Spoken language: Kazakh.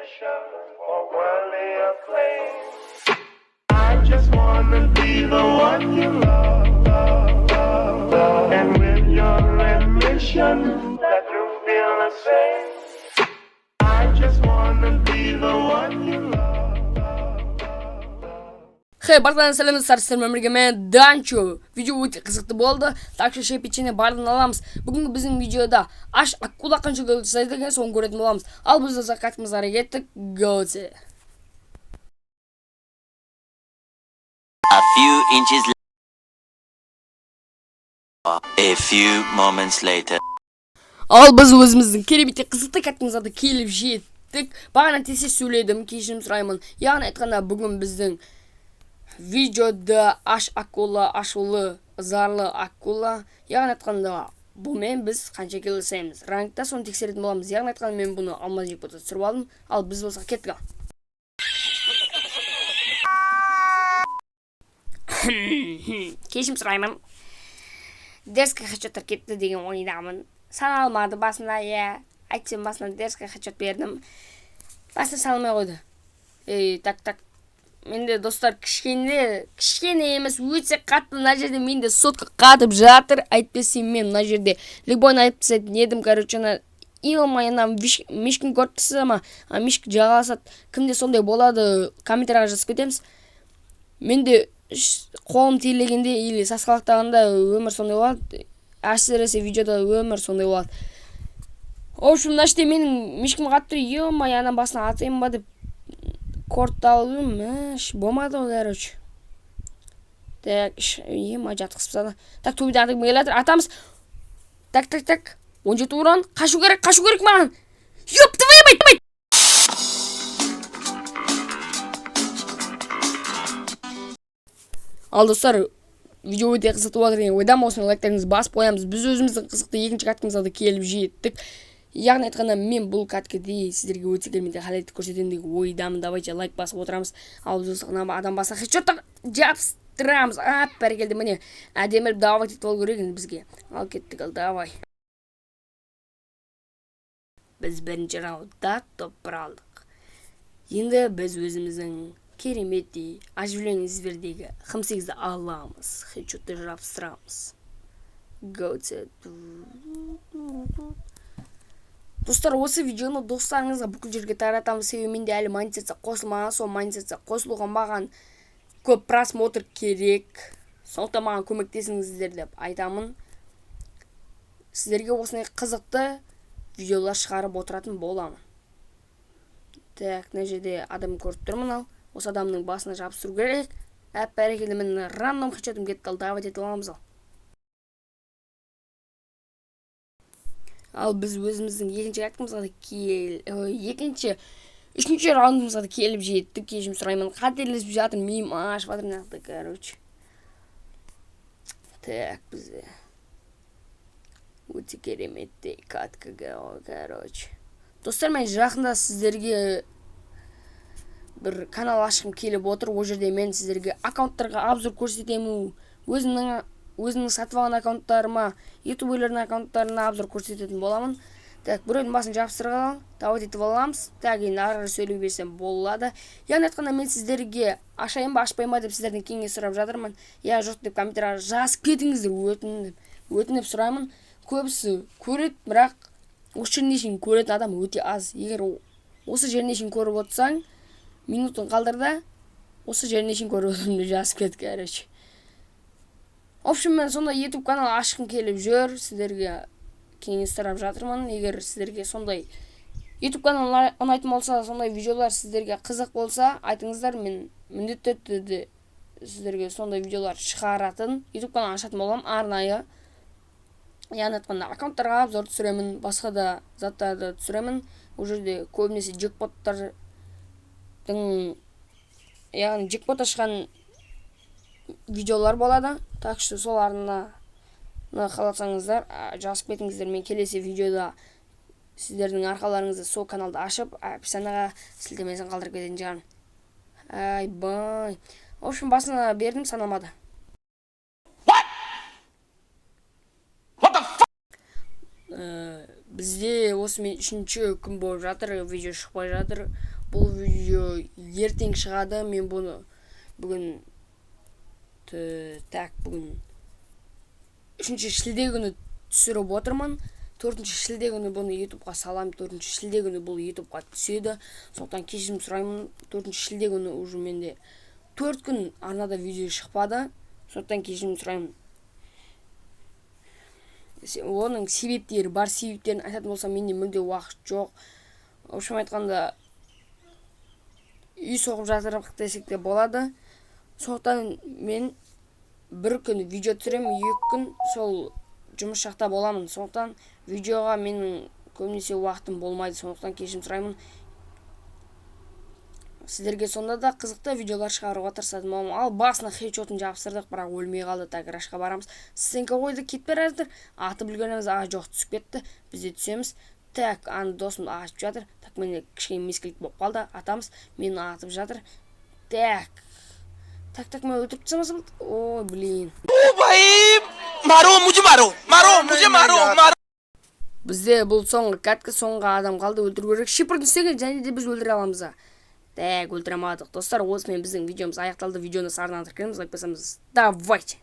ambition for worldly acclaim. I just wanna be the one you love, and with your admission that you feel the same. I just wanna be the one you love. Hey, барлығына сәлеметсіздер, сіздермен бірге мен Данчо. Видео өте қызықты болды. Так что шей печенье барлығын аламыз. Бүгінгі біздің видеода аш акула қанша гол жасайды екен, соны көретін боламыз. Ал біз өзі қайтқымызға кеттік. Готе. A few moments later. Ал біз өзіміздің керемет қызықты кәттімізді келіп жеттік. Бағана тез сөйледім, кешірім сұраймын. Яғни айтқанда бүгін біздің видеода аш акула, ашулы, зарлы акула. Яғни айтқанда бұмен біз қанша келі жасаймыз. Рангта соны тексеретін боламыз. Яғни айтқанда мен бұны алмаз жекпота түсіріп алдым. Ал біз болсақ кеттік. Кешірім сұраймын. Дерске хачоттар кетті деген ойдамын. Саналмады басында, айтсам басында дерске хачот бердім. Басында салмай қойды. Так. Менде достар кішкене емес, өте қатты мына жерде менде сотқа қатып жатыр. Айтпесем мен мына жерде любойны айтып тастайтын едім. Короче, илмайынан мишкін көріп тұрсыз ма? Мишкі жағаласады. Кімде сондай болады, комментарияға жазып кетеміз. Менде қолым тиілегенде или сасқалақтағанда өмір сондай болады. Әсіресе видеода өмір сондай болады. В общем, мына жерде менің мишкім қатты илмайынан басына атайын ба деп корт алдым, болмады ол, короче. Так, жатқызып тастады. Так, төбеде атып келатыр. Атамыз. Так. 17 урон. Қашу керек маған. Ёп твою мать! Ал достар, видео өте қызықты болады деген ойдамын. Осыны лайктарыңызды басып қоямыз. Біз өзіміздің қызықты екінші каткамызға келіп жеттік. Яғни айтқанда мен бұл каткеде сіздерге өте керемет халетті көрсетемін деген ойдамын. Давайте лайк басып отырамыз. Ал біз осыған адам басқа хедшоттар жапсырамыз. Бәрекелді, міне әдемі давай етіп ол көреген бізге. Ал кеттік, ал давай. Біз бірінші раунда топ алдық. Енді біз өзіміздің кереметтей оживление звердегі Х8-ді аламыз. Хедшотты жапсырамыз. Готе. Достар, осы видеоны достарыңызға бүкіл жерге таратамыз. Себебі менде әлі монетизация қосылмаған, сол монетизация қосылуға маған көп просмотр керек. Сондықтан маған көмектесіңіздер деп айтамын. Сіздерге осындай қызықты видеолар шығарып отыратын боламын. Так, мына жерде адам көріп тұрмын. Ал осы адамның басына жабыстыру керек. Бәрекелді, мен рандом хедшотым кетті. Ал давай етіп аламыз. Ал біз өзіміздің үшінші раундымызға келіп жеттік. Кешірім сұраймын. Қателесіп жатыр, миым ашып жатыр нақты, короче. Так, бізде өте кереметтей каткаға, короче. Достар, мен жақында сіздерге бір канал ашқым келіп отыр. Ол жерде мен сіздерге аккаунттарға обзор көрсетемін. Өзінің сатып алған аккаунттарыма, ютуберлердің аккаунттарына обзор көрсететін боламын. Так, біреудің басын жабыстырған, давай етіп аламыз. Так, енді ары сөйлей берсем болады. Яғни айтқанда мен сіздерге ашайын ба, ашпайын ба деп сіздерден кеңес сұрап жатырмын. Жоқ деп комментарияға жазып кетіңіздер, өтініп сұраймын. Көбісі көреді, бірақ осы жеріне шейін көретін адам өте аз. Егер осы жеріне шейін көріп отырсаң, минутын қалдырда, осы жеріне шейін көріп отырмын жазып кет, короче. В общем, мен сондай YouTube канал ашқым келіп жүр, сіздерге кеңес сұрап жатырмын. Егер сіздерге сондай YouTube канал ұнайтын болса, сондай видеолар сіздерге қызық болса, айтыңыздар, мен міндетті түрде сіздерге сондай видеолар шығаратын YouTube канал ашатын боламын, арнайы. Яғни айтқанда аккаунттарға обзор түсіремін, басқа да заттарды түсіремін. Ол жерде көбінесе джекпоттардың, яғни джекпот ашқан видеолар болады. Так что сол арнына қаласаңыздар, жазып кетіңіздер. Мен келесі видеода сіздердің арқаларыңызды сол каналды ашып, описанияға сілтемесін қалдырып кететін шығармын. Бай. В общем, басына бердім, санамады. Бізде осымен үшінші күн болып жатыр, видео шықпай жатыр. бұл видео ертең шығады. Мен бұны бүгін бүгін 3 шілде күні түсіріп отырмын. 4 шілде күні бұны YouTube-ға салам. 4 шілде күні бұл YouTube-ға түседі. Сондықтан кешірім сұраймын. 4 шілде күні уже менде 4 күн арнада видео шықпады. Сондықтан кешірім сұраймын. Оның себептері бар. Себептерін айтатын болсам, менде мүлде уақыт жоқ. В общем айтқанда, үй соғып жатырық десек те болады. Сондықтан мен бір күн видео түсіремін, 2 күн сол жұмыс жақта боламын. Сондықтан видеоға менің көбінесе уақытым болмайды. Сондықтан кешірім сұраймын. Сіздерге сонда да қызықты видеолар шығаруға тырысатын боламын. Ал басына хедшотын жабыстырдық, бірақ өлмей қалды. Так, рашқа барамыз. Сенкі қойды, кетіп бара жатыр. Атып үлгеніміз, жоқ, түсіп кетті. Біз де түсеміз. Так, досым ашып жатыр. Так, менде кішкене мескілік болып қалды. Атамыз мені атып жатыр. Так, мен өлтіріп тастамаса болды. Ой, блин. Бізде бұл соңғы кәткі, соңғы адам қалды, өлтіру керек. Шипырды істеген, және де біз өлтіре аламыз. Так, өлтіре алмадық. Достар, осымен біздің видеомыз аяқталды. Видеоны сарынан кіреміз, лайк басамыз. Давайте.